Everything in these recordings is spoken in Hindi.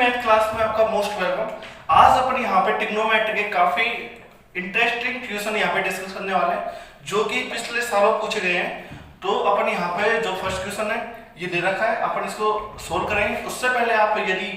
मैथ क्लास में आपका मोस्ट वेलकम। आज अपन यहाँ पे ट्रिग्नोमेट्री के काफी इंटरेस्टिंग क्वेश्चन यहाँ पे डिस्कस करने वाले हैं जो कि पिछले सालों पूछे गए हैं। तो अपन यहाँ पे जो फर्स्ट क्वेश्चन है ये दे रखा है, अपन इसको सोल्व करेंगे। उससे पहले आप यदि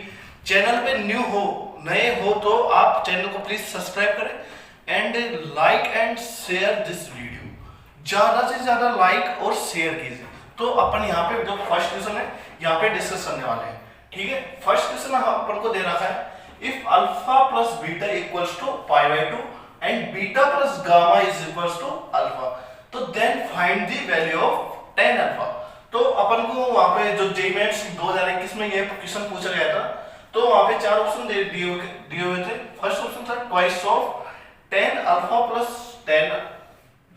चैनल पे नए हो तो आप चैनल को प्लीज सब्सक्राइब करें and like and share this video. ज्यादा से ज्यादा लाइक और शेयर कीजिए। तो अपन यहाँ पे जो फर्स्ट क्वेश्चन है यहाँ पे डिस्कस करने वाले हैं, ठीक है। फर्स्ट क्वेश्चन अपन को दे रखा है, if alpha plus beta equals to pi by 2 and beta plus gamma is equals to alpha, तो then find the value of tan alpha. तो अपन को वहां पे जो जेईई मेंस 2021 में ये क्वेश्चन पूछा गया था, तो वहां पे चार ऑप्शन दिए हुए थे। फर्स्ट ऑप्शन था twice of tan alpha plus tan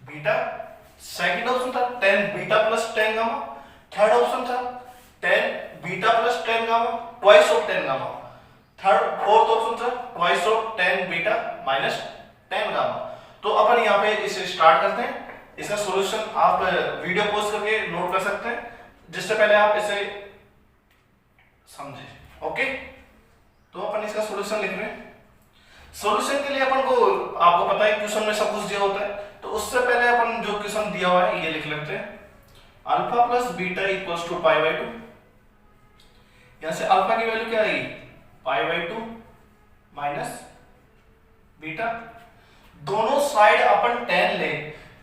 beta, second option था tan beta plus tan gamma, third option था tan beta plus tan gamma twice of tan gamma, fourth option था twice of tan beta minus tan gamma. तो अपन यहाँ पे इसे स्टार्ट करते हैं। इसका सॉल्यूशन आप वीडियो पॉज करके नोट कर सकते हैं, जिससे पहले आप इसे समझे, ओके। तो अपन इसका सॉल्यूशन लिख रहे हैं। सॉल्यूशन के लिए अपन को आपको पता है क्वेश्चन में सब कुछ दिया होता है, तो उससे पहले अपन जो क्वेश्चन दिया हुआ है ये लिख लेते हैं। Alpha plus beta equals to pi by 2। यहां से अल्फा की वैल्यू क्या आएगी, पाई बाय 2 माइनस बीटा। दोनों साइड अपन tan ले,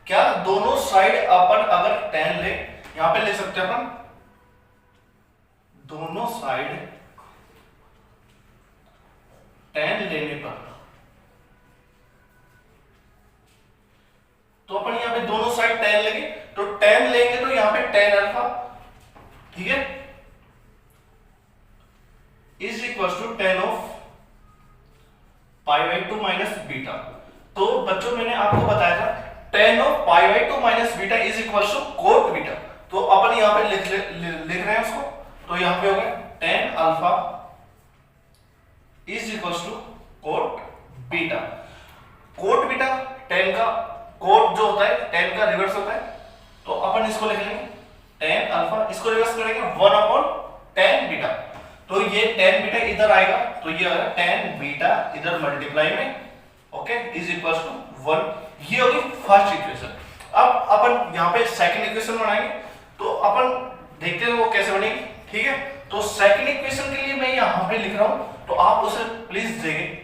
क्या दोनों साइड अपन अगर tan ले, यहां पे ले सकते हैं अपन दोनों साइड tan लेने पर, तो अपन यहां पे दोनों साइड tan लेंगे, तो tan लेंगे तो यहां पे tan अल्फा, ठीक है, is equal to tan of pi by 2 minus beta. तो बच्चों मैंने आपको बताया था tan of pi by 2 minus beta is equal to cot beta. तो अपन यहां पे लिख रहे हैं उसको, तो यहां पे हो गया tan alpha is equal to cot beta. Cot beta tan का कोट जो होता है tan का रिवर्स होता है, तो अपन इसको लिख लेंगे tan अल्फा, इसको रिवर्स करेंगे 1 अपॉन tan बीटा। तो ये tan बीटा इधर आएगा, तो ये आएगा tan बीटा इधर मल्टीप्लाई में, ओके, इज इक्वल टू 1। ये होगी फर्स्ट इक्वेशन। अब अपन यहाँ पे सेकंड इक्वेशन बनाएंगे, तो अपन देखते हैं वो कैसे बनेगी, ठीक है। तो सेकंड इक्वेशन के लिए मैं यहाँ पे लिख रहा हूं, तो आप उसे प्लीज देखें।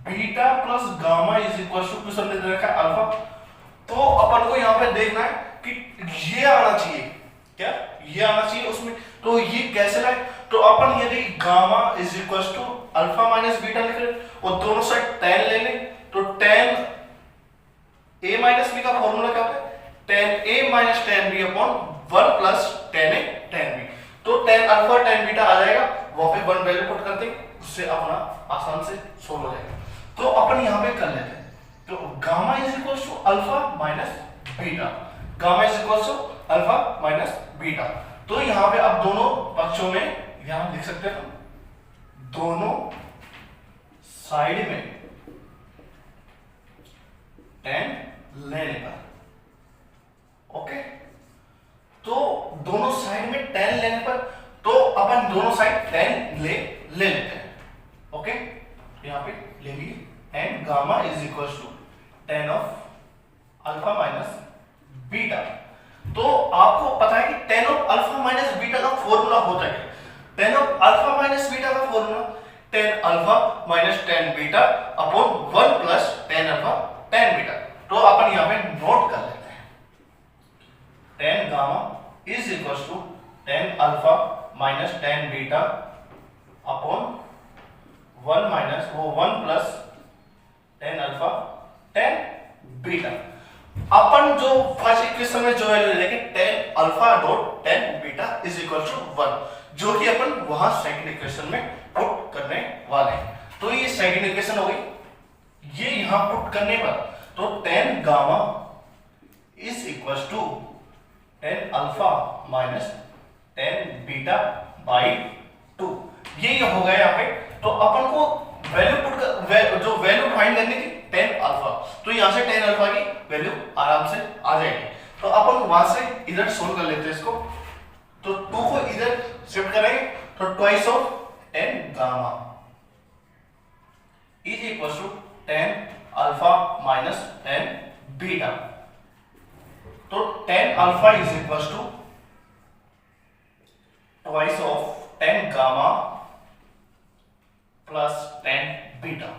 Beta plus gamma is equal to question दे रखा है अल्फा, तो अपन को यहाँ पे देखना है कि ये आना चाहिए, क्या ये आना चाहिए उसमें, तो ये कैसे लाए। तो अपन यदि gamma is equal to alpha minus beta लिख रहे और दोनों साइड tan ले लें, तो tan a माइनस b का फॉर्मूला क्या होता है, tan a minus tan b upon 1 plus tan a tan b। तो tan अल्फा tan बीटा आ जाएगा, वहां पे 1 वैल्यू पुट कर देंगे, उससे अपना आसान से सोल्व हो जाएगा। तो अपन यहां पे कर लेते हैं, तो gamma is equal to alpha minus beta, gamma is equal to alpha minus beta. तो यहां पे अब दोनों पक्षों में यहां लिख सकते हैं, दोनों साइड में tan लेने पर, ओके। तो दोनों साइड में tan लेने पर, तो अपन दोनों साइड tan ले लेते हैं, ओके। यहां पे लेंगे and gamma is equal to tan of alpha minus beta. तो आपको पता है कि tan of alpha minus beta का फॉर्मूला होता है, tan of alpha minus beta का formula tan alpha minus tan beta upon 1 plus tan alpha tan beta. तो अपन यहां पे नोट कर लेते हैं, tan gamma is equal to tan alpha minus tan beta upon 1 minus वो 1 plus tan alpha tan beta. अपन जो फर्स्ट इक्वेशन में जो वैल्यू लेंगे tan alpha dot tan beta is equal to 1, जो कि अपन वहां सेकंड इक्वेशन में पुट करने वाले हैं। तो ये सेकंड इक्वेशन हो गई। ये यहां पुट करने पर तो tan gamma is equal to tan alpha minus tan beta by 2, ये हो गया यहाँ पे। तो अपन को वैल्यू पुट कर जो वैल्यू फाइंड करनी थी tan अल्फा, तो यहां से tan अल्फा की वैल्यू आराम से आ जाएगी। तो अपन वहां से इधर सोल्व कर लेते हैं इसको, तो 2 को इधर शिफ्ट करेंगे, तो twice of tan gamma is equal to tan alpha minus tan beta. तो tan alpha is equal to twice of tan gamma plus tan beta.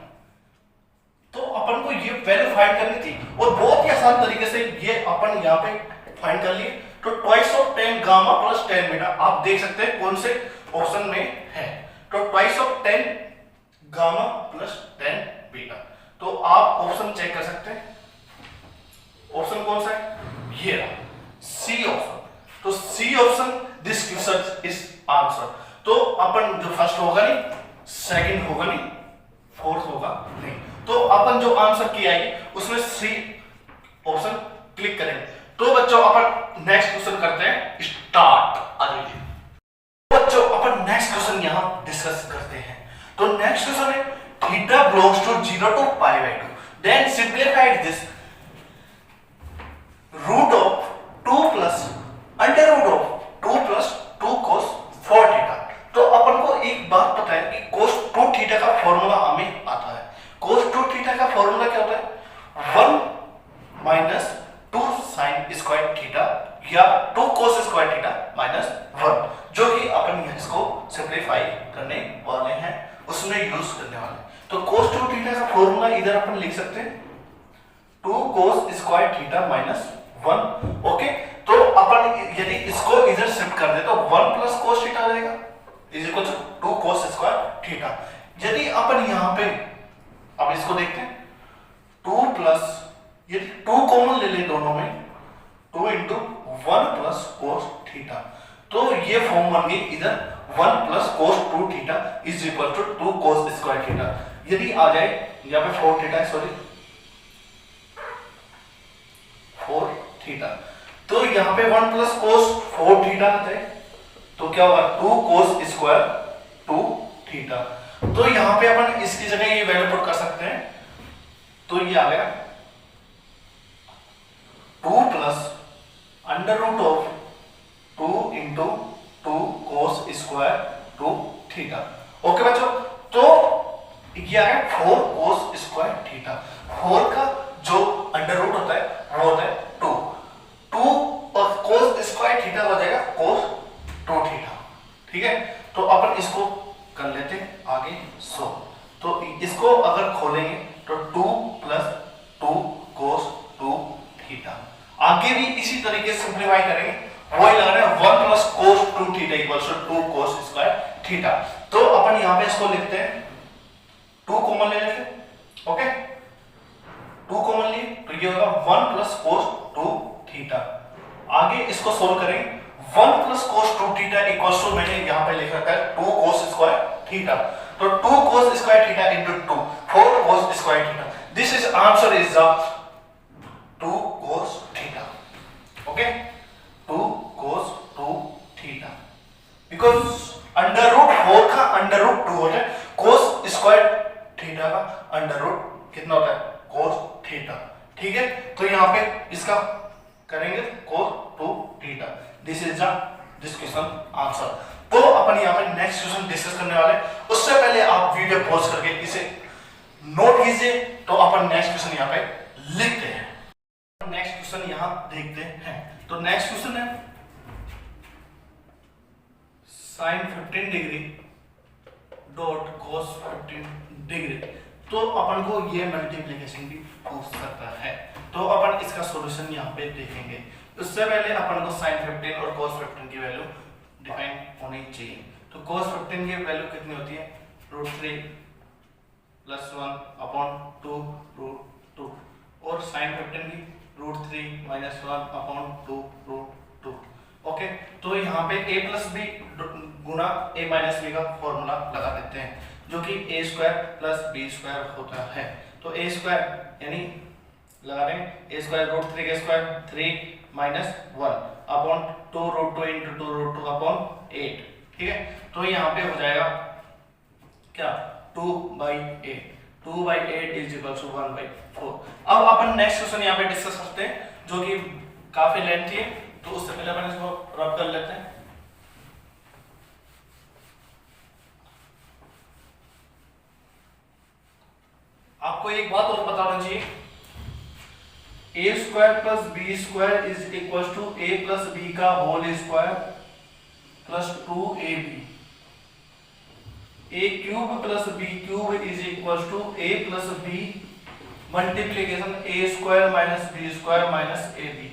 तो अपन को ये वैल्यू फाइंड करनी थी और बहुत ही आसान तरीके से ये अपन यहां पे फाइंड कर लिए। तो twice of tan gamma plus tan beta आप देख सकते हैं कौन से ऑप्शन में है। तो twice of tan gamma plus tan beta, तो आप ऑप्शन चेक कर सकते हैं। ऑप्शन कौन सा है? ये रहा सी ऑप्शन। तो C option this gives us is answer. तो अपन जो फर्स्ट होगा नहीं, सेकंड होगा नहीं, फोर्थ होगा नहीं, तो अपन जो आंसर किया है उसमें सी ऑप्शन क्लिक करेंगे। तो बच्चों अपन नेक्स्ट क्वेश्चन करते हैं स्टार्ट। आगे बच्चों अपन नेक्स्ट क्वेश्चन यहां डिस्कस करते हैं। तो नेक्स्ट क्वेश्चन है theta belongs to 0 to pi by 2, then simplified this root of 2 plus under root of 2 plus 2 cos 4 theta. तो अपन को एक बात पता है कि cos 2 थीटा का फॉर्मूला हमें आता है। cos 2 थीटा का फॉर्मूला क्या होता है? 1 माइनस 2 sin स्क्वायर थीटा या 2 cos स्क्वायर थीटा माइनस 1, जो कि अपन इसको सिंपलीफाई करने वाले हैं, उसमें यूज करने वाले हैं। तो cos 2 थीटा का फॉर्मूला इधर अपन लिख सकते हैं 2 cos square theta minus 1। Okay, तो अपन यदि इसको इधर शिफ्ट कर दे तो 1 प्लस cos थीटा आ जाएगा is equal to 2 cos square theta. यदि अपन यहां पे अब इसको देखते हैं 2 प्लस, यदि 2 कॉमन ले ले दोनों में, 2 इंटू 1 प्लस cos थीटा, तो ये फॉर्म बन गई इधर 1 plus cos 2 theta is equal to 2 cos square theta. यदि आ जाए यहां पे 4 थीटा है, सॉरी 4 थीटा, तो यहां पे 1 प्लस cos 4 थीटा आता है, तो क्या होगा 2 cos स्क्वायर 2 थीटा। तो यहां पे अपन इसकी जगह ये वैल्यू पुट कर सकते हैं, तो ये आ गया 2 plus under root of 2 into 2 cos square 2 theta. Okay बच्चों, तो ये आ गया 4 cos स्क्वायर थीटा। 4 का जो अंडर रूट होता है वो होता है 2 और cos स्क्वायर थीटा हो जाएगा cos 2 थीटा। ठीक है, तो अपन इसको कर लेते हैं आगे सो। तो इसको अगर खोलेंगे तो 2 प्लस 2 cos 2 थीटा। आगे भी इसी तरीके से सिंप्लीफाई करेंगे, वही लग रहा है 1 plus cos 2 theta equals to 2 cos square theta. तो अपन यहां पे इसको लिखते हैं 2 कॉमन ले लेते हैं। ओके, 2 कॉमन लिए तो ये होगा 1 प्लस cos 2 थीटा। आगे इसको सोल्व करेंगे 1 plus cos 2 theta equals to, मैंने यहां पे लिख रखा है 2 cos स्क्वायर थीटा। तो 2 cos square theta into 2 4 cos square theta. This is answer is the 2 cos theta. Okay, 2 cos 2 theta, because under root 4 का अंडर रूट 2 होता है, cos स्क्वायर थीटा का अंडर रूट कितना होता है? cos theta. ठीक है, तो यहां पे इसका करेंगे cos 2 theta. This is the discussion answer. तो अपन यहां पे नेक्स्ट क्वेश्चन डिस्कस करने वाले हैं, उससे पहले आप वीडियो पॉज करके इसे नोट कीजिए। तो अपन नेक्स्ट क्वेश्चन यहां पे लिखते हैं। नेक्स्ट क्वेश्चन यहां देखते हैं। तो नेक्स्ट क्वेश्चन है sin 15 degree dot cos 15 degree. तो अपन को ये मल्टीप्लिकेशन भी पूछ सकता है, तो अपन इसका सॉल्यूशन यहाँ पे देखेंगे। उससे पहले अपन को sin 15 और cos 15 की वैल्यू डिफाइन होनी चाहिए। तो cos 15 की वैल्यू कितनी होती है? √3 प्लस 1 अपॉन 2 √2, और sin 15 की √3 माइनस 1 अपॉन 2 √2। ओके, तो यहाँ पे a प्लस बी गुना a माइनस बी का फॉर्मूला लगा देते हैं, जो कि a square plus B square होता है। तो a स्क्वायर यानी लगा रहे हैं a स्क्वायर √3 का square 3 minus 1 upon 2 √2 into 2 √2 upon 8। ठीक है, तो यहाँ पे हो जाएगा क्या 2/8, 2/8 इज इक्वल टू 1/4। अब अपन नेक्स्ट क्वेश्चन यहाँ पे डिस्कस करते हैं, जो कि काफी लेंथी है, तो उससे पहले अपन इसको रब कर लेते हैं। आपको एक बात और बता होना चाहिए, A square plus B square is equal to A plus B का whole square plus 2ab, A cube plus B cube is equal to A plus B multiplication A square minus B square minus A B.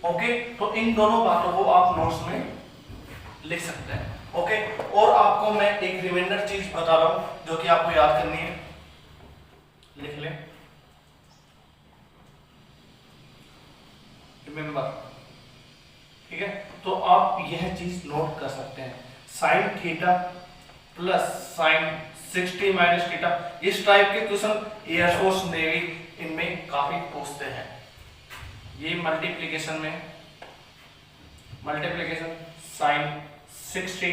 Okay, तो इन दोनों बातों को आप नोट्स में लिख सकते हैं। ओके, और आपको मैं एक रिमाइंडर चीज बता रहा हूं जो कि आपको याद करनी है, लिख लें। रिमेंबर, ठीक है, तो आप यह चीज नोट कर सकते हैं, sine theta plus sign 60 minus theta. इस टाइप के क्वेश्चन एयरफोर्स नेवी इनमें काफी पूछते हैं। ये मल्टीप्लीकेशन में मल्टीप्लीकेशन साइन 60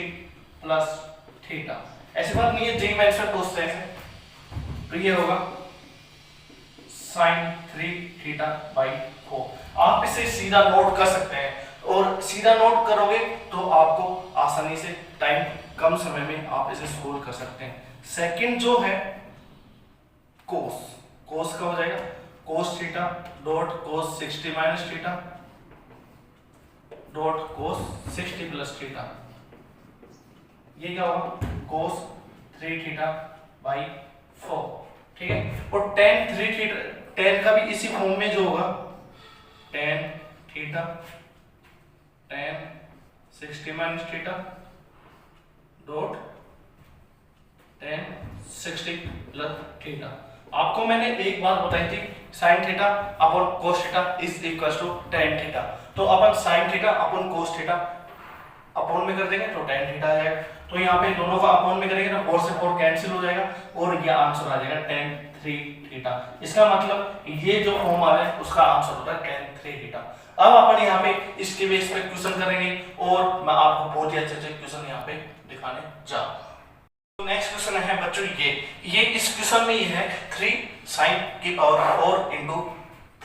प्लस थीटा, ऐसी बात नहीं है, जी मैथ्स में पूछते हैं। तो ये होगा साइन 3 थीटा बाई 4। आप इसे सीधा नोट कर सकते हैं, और सीधा नोट करोगे तो आपको आसानी से टाइम कम समय में आप इसे सोल्व कर सकते हैं। सेकंड जो है कोस, कोस का हो जाएगा कोस थीटा डॉट कोस 60 माइनस थीटा डॉट कोस 60 प्लस थीटा। ये क्या होगा कोस 3 थीटा बाई 4, ठीक है। और tan 3 थीटा, tan का भी इसी फॉर्म में जो होगा tan theta tan 60 minus theta dot tan 60 plus theta. आपको मैंने एक बात बताई थी, sine theta upon cos theta is equal to tan theta. तो अपन sine theta upon cos theta upon में कर देंगे तो tan थीटा आ जाएगा। तो यहाँ पे दोनों का अपॉन में करेंगे ना 4 से 4 कैंसिल हो जाएगा और ये आंसर आ जाएगा tan 3 थीटा। इसका मतलब ये जो फॉर्म आ रहा है उसका आंसर होता है tan 3 थीटा। अब अपन यहाँ पे इसके बेस पे क्वेश्चन करेंगे और मैं आपको बहुत ही अच्छे क्वेश्चन यहाँ पे दिखाने जा रहा हूँ। तो नेक्स्ट क्वेश्चन है बच्चों, ये इस क्वेश्चन में ये है 3 sin की power 4 into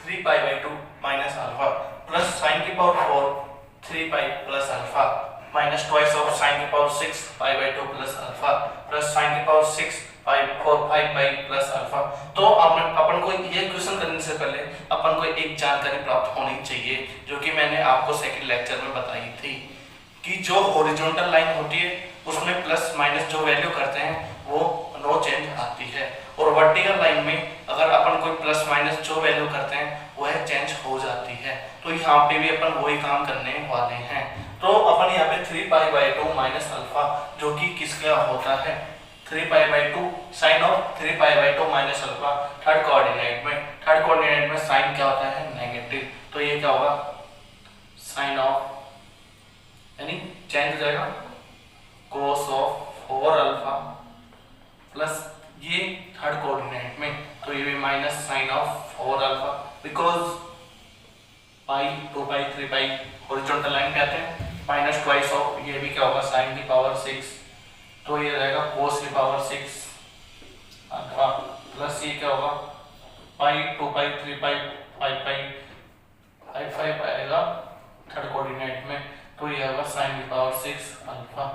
3 pi by 2 minus alpha plus sine की power 4 3 pi plus alpha minus twice of sine की power 6 pi by 2 plus alpha plus sine की power 6 pi 4 5 pi plus alpha. तो अपन को ये क्वेश्चन करने से पहले अपन को एक जानकारी प्राप्त होनी चाहिए जो कि मैंने आपको सेकंड लेक्चर में बताई थी कि जो हॉरिजॉन्टल लाइन होती है उसमें प्लस माइनस जो वैल्यू करते हैं वो नो चेंज आती है, और वर्टिकल लाइन में अगर अपन कोई प्लस माइनस जो वैल्यू करते हैं वह चेंज हो जाती है। तो यहाँ पे भी अपन वही काम करने वाले हैं। तो अपन यहाँ पे 3 पाई बाई 2 माइनस अल्फा जो कि किसका होता है 3 pi by 2 sine of 3 pi by 2 minus alpha third coordinate में साइन क्या होता है नेगेटिव। तो ये क्या होगा साइन ऑफ यानी चेंज हो जाएगा cos ऑफ 4 अल्फा प्लस ये थर्ड कोऑर्डिनेट में तो ये भी minus sine of 4 alpha because pi 2 pi 3 pi horizontal line पे आते हैं माइनस ट्वाइस ऑफ ये भी क्या होगा साइन की पावर 6 तो ये रहेगा cos की पावर 6 अल्फा प्लस ये क्या होगा पाई 2 पाई 3 पाई 5 पाई 5 आएगा थर्ड कोऑर्डिनेट में तो ये होगा साइन की पावर 6 अल्फा।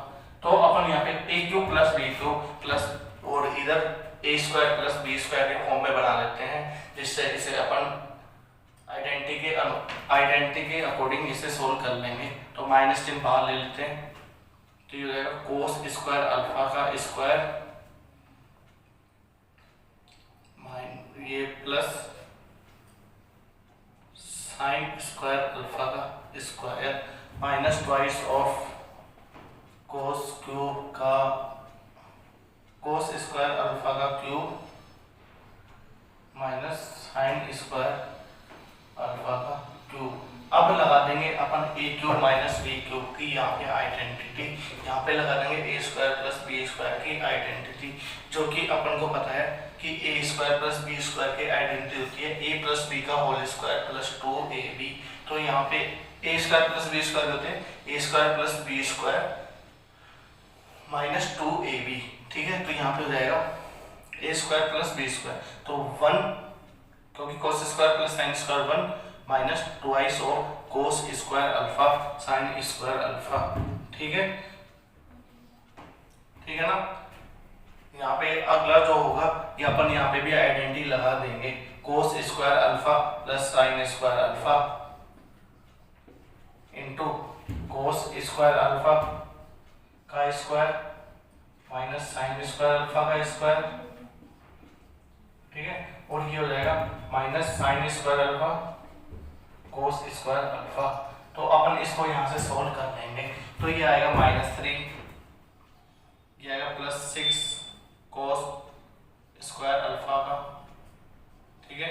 तो अपन यहाँ पे A cube plus B cube plus और इधर A square plus B square के फॉर्म में बना लेते हैं जिससे इसे अपन आइडेंटिटी के अकॉर्डिंग इसे सोल्व कर लेंगे। तो माइनस चिन्ह बाहर ले लेते हैं तो ये हो जाएगा कोस स्क्वायर अल्फा का स्क्वायर ये प्लस साइन स्क्वायर अल्फा का square minus twice of cos cube का कोस स्क्वायर अल्फा का cube minus sine square alpha का क्यूब। अब लगा देंगे अपन ए क्यूब माइनस बी क्यूब की यहाँ पे आइडेंटिटी, यहाँ पे लगा देंगे ए स्क्वायर प्लस बी स्क्वायर की आइडेंटिटी जो कि अपन को पता है कि ए स्क्वायर प्लस बी स्क्वायर की आइडेंटिटी होती है ए प्लस बी का होल स्क्वायर प्लस 2ab। तो यहाँ पे A square plus B square होते हैं A square plus B square minus 2ab, ठीक है। तो यहाँ पे हो जाएगा A square plus B square तो 1 क्योंकि cos square plus sine square 1 minus twice of cos square alpha sine square alpha, ठीक है, ठीक है ना। यहाँ पे अगला जो होगा ये अपन यहाँ पे भी आइडेंटिटी लगा देंगे, cos square alpha plus sine square alpha into cos square alpha का square minus sine square alpha का स्क्वायर, ठीक है, और ये हो जाएगा minus sine square alpha cos square alpha. तो अपन इसको यहाँ से सॉल्व कर लेंगे, तो ये आएगा -3, ये आएगा +6 कोस स्क्वायर अल्फा का, ठीक है,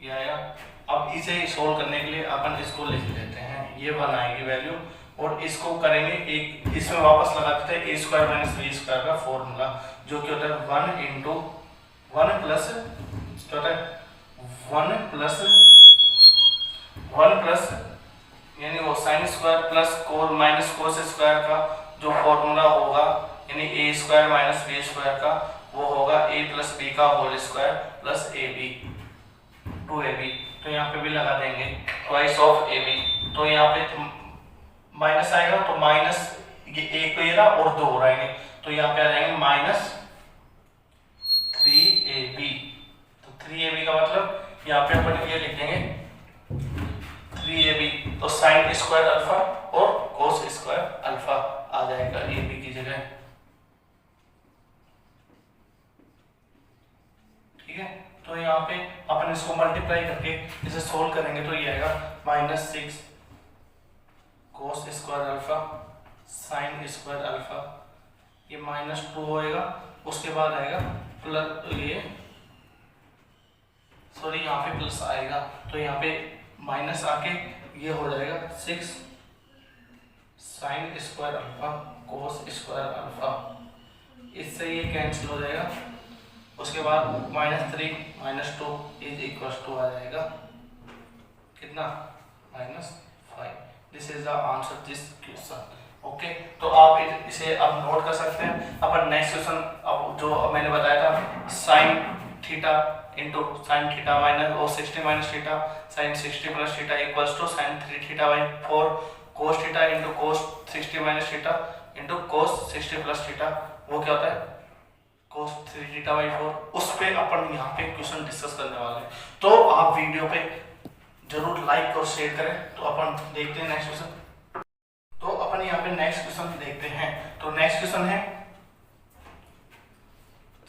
ये आएगा। अब इसे सोल्व करने के लिए अपन इसको लिख लेते हैं, ये 1 आएगी वैल्यू, और इसको करेंगे एक इसमें वापस लगा देते हैं a² - b² का फॉर्मूला, जो कि होता है 1 इंटू 1 प्लस यानी वो sine square plus cos minus cos square का जो फॉर्मूला होगा, यानी a² - b² का, वो होगा a + b का whole square plus ab 2ab। तो यहाँ पे भी लगा देंगे ट्वाइस ऑफ ab, तो यहाँ पे माइनस आएगा, तो माइनस ये एक तो ये रहा और 2 रहेंगे, तो यहाँ पे आ जाएंगे -3ab। तो 3ab का मतलब यहाँ पे अपन ये लिखेंगे 3ab, तो साइन स्क्वायर अल्फा और कोस स्क्वायर अल्फा आ जाएगा ab की जगह, ठीक है। तो यहाँ पे अपन इसको मल्टीप्लाई करके इसे सोल्व करेंगे, तो ये आएगा -6 कोस square alpha sine square alpha, ये -2 होएगा, उसके बाद आएगा प्लस ये सॉरी यहाँ पे प्लस आएगा, तो यहाँ पे माइनस आके ये हो जाएगा 6 sign square alpha cos square alpha, इससे ये कैंसिल हो जाएगा, उसके बाद -3 - 2 = आ जाएगा कितना -5। This is the answer this question, okay. तो आप इसे अब नोट कर सकते हैं। अपन नेक्स्ट क्वेश्चन अब जो मैंने बताया था sine theta into sine theta minus और 60 minus theta sine 60 plus theta equals to sine 3 theta by 4 cos theta into cos 60 minus theta into cos 60 plus theta, वो क्या होता है कोस 3 थीटा बाई 4। उस पे अपन यहाँ पे क्वेश्चन डिस्कस करने वाले हैं, तो आप वीडियो पे जरूर लाइक और शेयर करें। तो अपन देखते हैं नेक्स्ट क्वेश्चन। तो अपन यहाँ पे नेक्स्ट क्वेश्चन देखते हैं। तो नेक्स्ट क्वेश्चन है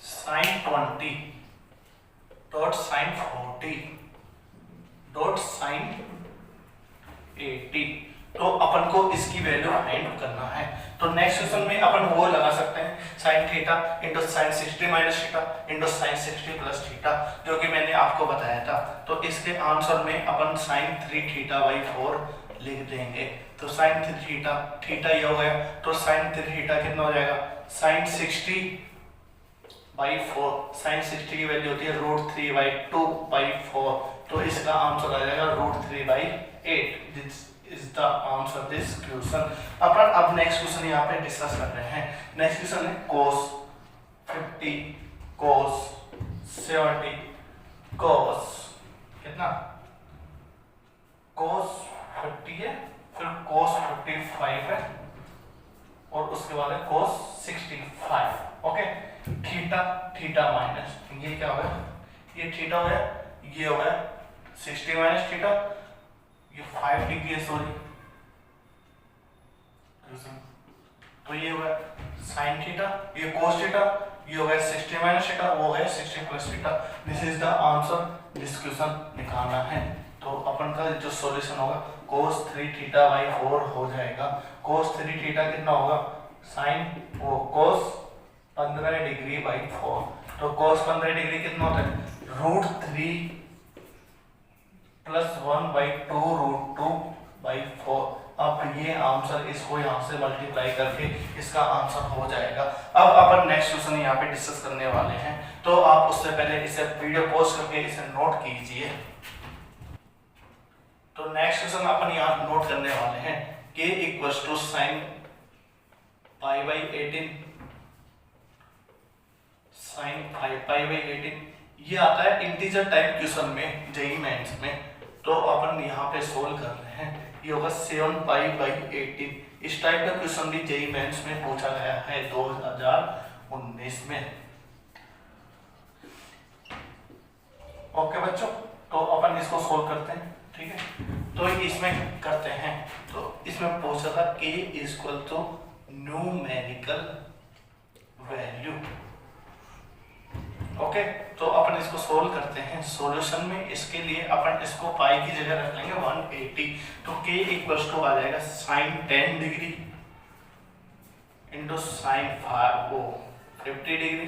sine 20 dot sine 40 dot sine 80। तो अपन को इसकी वैल्यू फाइंड करना है। तो नेक्स्ट क्वेश्चन में अपन वो लगा सकते हैं sign theta into sign 60 minus theta into sign 60 plus theta, जो कि मैंने आपको बताया था। तो इसके आंसर में अपन साइन 3 थीटा बाई 4 लिख देंगे। तो साइन 3 थीटा थीटा ये हो गया, तो साइन 3 थीटा कितना हो जाएगा साइन 60 बाई 4। साइन 60 की वैल्यू होती है √3/2/4, तो इसका आंसर आ जाएगा √3/8। This is the answer this question. अपन अब नेक्स्ट क्वेश्चन यहाँ पे डिस्कस कर रहे हैं। नेक्स्ट क्वेश्चन है cos 50 cos 70 cos कितना cos 50 है, फिर cos 55 है और उसके बाद है cos 65। Okay, theta theta minus ये क्या हो गया, ये थीटा हो गया, ये हो गया 60 माइनस थीटा, ये 5 डिग्री है सॉरी, तो ये हो गया साइन थीटा, ये cos थीटा, ये हो गया 60 माइनस थीटा, वो है 60 plus theta. This is the answer this question निकालना है। तो अपन का जो सॉल्यूशन होगा cos 3 थीटा बाई 4 हो जाएगा। cos 3 थीटा कितना होगा साइन वो cos 15 डिग्री बाई 4। तो cos 15 डिग्री कितना होता है √3 + 1/2 √2/4। अब ये आंसर इसको यहाँ से मल्टीप्लाई करके इसका आंसर हो जाएगा। अब अपन नेक्स्ट क्वेश्चन यहाँ पे डिस्कस करने वाले हैं, तो आप उससे पहले इसे वीडियो पॉज करके इसे नोट कीजिए। तो नेक्स्ट क्वेश्चन अपन यहाँ नोट करने वाले हैं k = sin π/18 sin 5π/18। ये आता है इंटीजर टाइप क्वेश्चन में जेईई मेंस में। तो अपन यहाँ पे सोल्व कर रहे हैं, ये होगा 7π/18। इस टाइप का क्वेश्चन भी जेईई मेंस में पूछा गया है 2019 में। ओके बच्चों, तो अपन इसको सोल्व करते हैं, ठीक है। तो इसमें करते हैं, तो इसमें पूछा था k equal to numerical value. Okay, तो अपन इसको सोल्व करते हैं। सॉल्यूशन में इसके लिए अपन इसको पाई की जगह रख लेंगे 180। तो k इक्वल टू आ जाएगा sine 10 degree into sine 50 degree,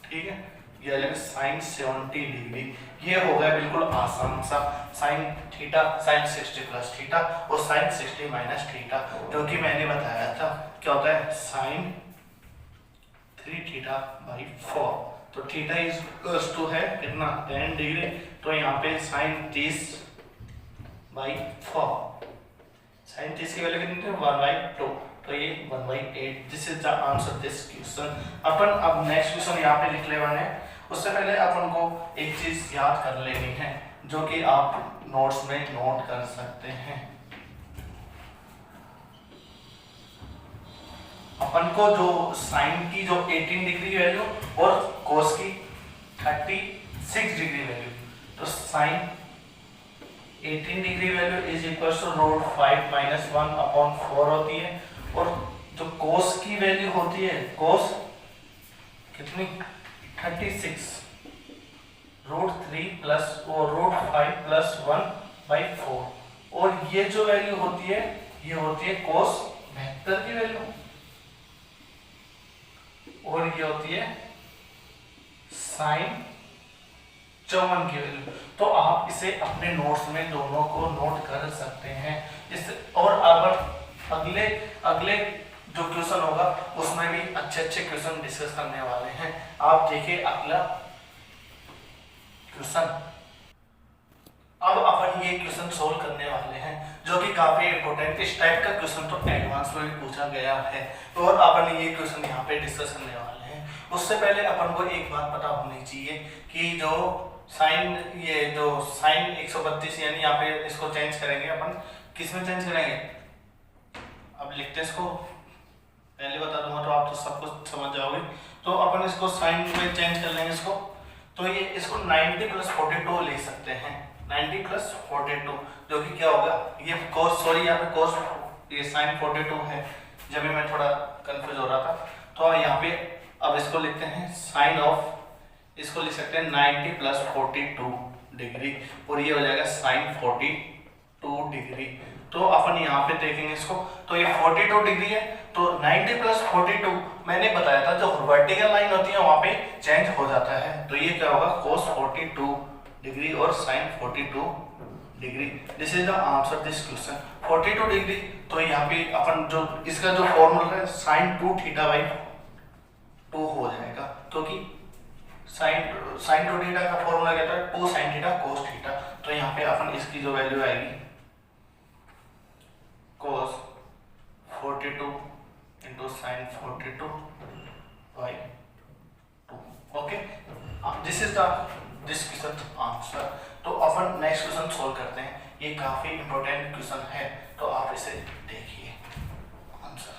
ठीक है। ये आ जाएगा साइन 70 डिग्री। ये हो गया बिल्कुल आसान सा, sine theta sine 60 plus theta और साइन 60 माइनस थीटा, जो कि मैंने बताया था क्या होता है साइन 3 थीटा बाई 4। तो थीटा इज टू है कितना 10 डिग्री, तो यहाँ पे साइन 30 बाई 4, साइन 30 की वैल्यू कितनी थी 1/2, तो ये 1/8। This is the answer this question. अपन अब नेक्स्ट क्वेश्चन यहाँ पे लिख ले वाले हैं। उससे पहले अपन को एक चीज याद कर लेनी है, जो कि आप नोट्स में नोट कर सकते हैं। अपन को जो साइन की जो 18 डिग्री वैल्यू और कोस की 36 डिग्री वैल्यू, तो sine 18 degree value is equal to √5 - 1/4 होती है, और जो कोस की वैल्यू होती है कोस कितनी 36 √3 प्लस और √5 + 1/4, और ये जो वैल्यू होती है ये होती है कोस 72 की वैल्यू, और ये होती है साइन 54 की वैल्यू। तो आप इसे अपने नोट्स में दोनों को नोट कर सकते हैं। इस और अगर अगले जो क्वेश्चन होगा उसमें भी अच्छे क्वेश्चन डिस्कस करने वाले हैं। आप देखिए अगला क्वेश्चन। अब अपन ये क्वेश्चन सोल्व करने वाले हैं, जो कि काफी इंपॉर्टेंट। इस टाइप का क्वेश्चन तो एडवांस में भी पूछा गया है, और अपन ये क्वेश्चन यहाँ पे डिस्कस करने वाले हैं। उससे पहले अपन को एक बात पता होनी चाहिए कि जो साइन 132 यानी यहाँ पे इसको चेंज करेंगे अपन, किस में चेंज करेंगे अब लिखते हैं इसको, पहले बता दूंगा तो आप तो सब कुछ समझ जाओगे। तो अपन इसको साइन में चेंज कर लेंगे इसको, तो ये इसको 90 + 42 ले सकते हैं, 90 + 42, जो कि क्या होगा ये cos, सॉरी यहाँ पे cos ये sin 42 है, जब भी मैं थोड़ा कंफ्यूज हो रहा था। तो यहाँ पे अब इसको लिखते हैं साइन ऑफ, इसको लिख सकते हैं 90 + 42 डिग्री, और ये हो जाएगा साइन 42 डिग्री। तो अपन यहाँ पे देखेंगे इसको, तो ये 42 डिग्री है, तो 90 + 42 मैंने बताया था जो वर्टिकल लाइन होती है वहां पे चेंज हो जाता है, तो ये क्या होगा cos 42 डिग्री और sin 42 degree. This is the answer this question 42 degree. तो यहाँ पे अपन जो इसका जो फॉर्मूला है sin 2 θ/2 हो जाएगा, क्योंकि sin 2 θ का फॉर्मूला क्या था 2 sin θ cos θ। तो यहाँ पे अपन इसकी जो वैल्यू आएगी cos 42 into sin 42/2। Okay, this is this question answer. तो अपन नेक्स्ट क्वेश्चन सोल्व करते हैं। ये काफी इंपॉर्टेंट क्वेश्चन है, तो आप इसे देखिए आंसर।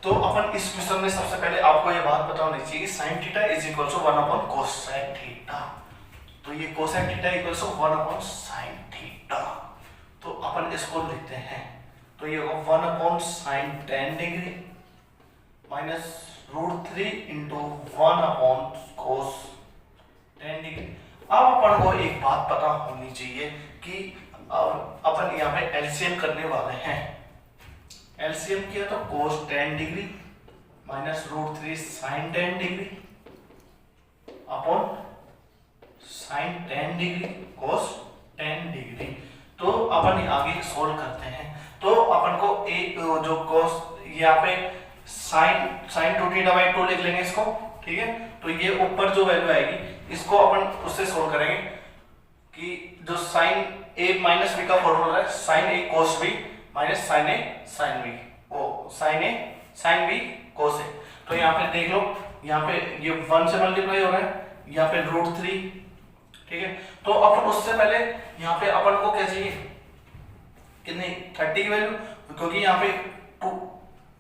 तो अपन इस क्वेश्चन में सबसे पहले आपको ये बात पता होनी चाहिए कि sin θ is equal to 1/cosec θ। तो ये cosec θ इक्वल टू 1/sin θ। तो अपन इसको लिखते हैं, तो ये होगा 1/sin 10 degree minus √3 into 1/cos 10 degree. अब अपन को एक बात पता होनी चाहिए कि अब अपन यहाँ पे एलसीएम करने वाले हैं। एलसीएम किया तो cos 10 degree minus √3 sin 10 degree upon sin 10 degree cos 10 degree. तो अपन आगे सोल्व करते हैं। तो अपन को एक जो cos यहाँ पे sin 2 θ/2 लिख लेंगे इसको, ठीक है। तो ये ऊपर जो वैल्यू आएगी इसको अपन उससे सोल्व करेंगे कि जो sin a - b का फॉर्मूला है sin a cos b माइनस sin a sin b, ओ sin a sin b cos a। तो यहाँ पे देख लो, यहाँ पे ये 1 से मल्टीप्लाई हो रहा है, यहाँ पे √3, ठीक है। तो अपन उससे पहले यहाँ पे अपन को क्या चाहिए कितनी 30 की वैल्यू, क्योंकि यहाँ पे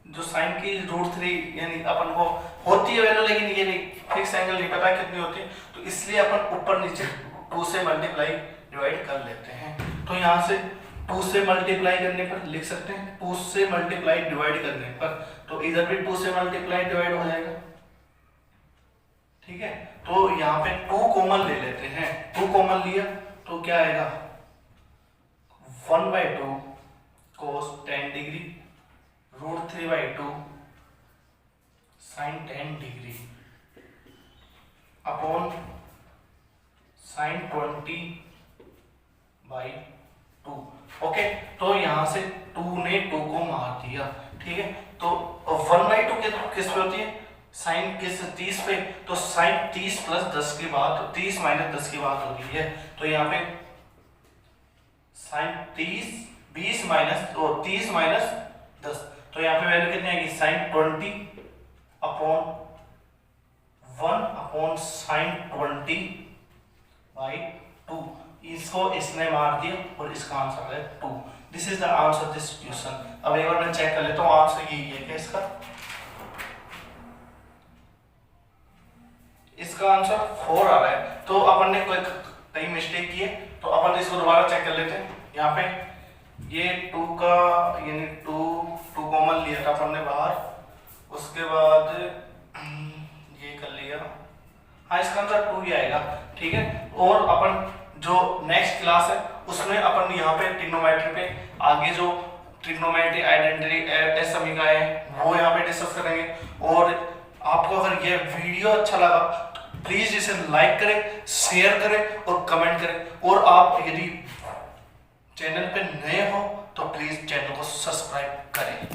जो साइन की √3 यानी अपन को होती है वैल्यू, लेकिन ये नहीं फिक्स एंगल नहीं पता कितनी होती है, तो इसलिए अपन ऊपर नीचे 2 से मल्टीप्लाई डिवाइड कर लेते हैं। तो यहाँ से 2 से मल्टीप्लाई करने पर लिख सकते हैं 2 से मल्टीप्लाई डिवाइड करने पर, तो इधर भी 2 से मल्टीप्लाई डिवाइड हो जाएगा। ठीक है, तो यहाँ पे 2 कॉमन ले लेते हैं, 2 कॉमन लिया तो क्या आएगा 1/2 cos 10 degree √3/2 sin 10 degree upon sin 20/2। Okay, तो यहां से 2 ने 2 को मार दिया। ठीक है, तो 1/2 किस पे होती है, साइन किस 30 पे, तो साइन 30 प्लस 10 की बात, 30 माइनस 10 की बात हो रही है, तो यहाँ पे साइन 30 30 माइनस 10, तो यहाँ पे वैल्यू कितनी आएगी साइन 20/sin 20/2। इसको इसने मार दिया और इसका आंसर है 2। This is the answer this question. अब एक बार मैं चेक कर लेता हूँ आंसर यही है क्या इसका। इसका आंसर 4 आ रहा है, तो अपन ने कोई कहीं मिस्टेक की है, तो अपन इसको दोबारा चेक कर लेते हैं। यहाँ पे ये 2 का यानी 2 कॉमन लिया था अपन ने बाहर, उसके बाद ये कर लिया, हाँ इसका आंसर 2 ही आएगा। ठीक है, और अपन जो नेक्स्ट क्लास है उसमें अपन यहाँ पे ट्रिग्नोमेट्री पे आगे जो ट्रिग्नोमेट्री आइडेंटिटी समीकरण है वो यहाँ पे डिस्कस करेंगे। और आपको अगर ये वीडियो अच्छा लगा तो प्लीज इसे लाइक करें, शेयर करें और कमेंट करें। और आप यदि चैनल पे नए हो तो प्लीज चैनल को सब्सक्राइब करें।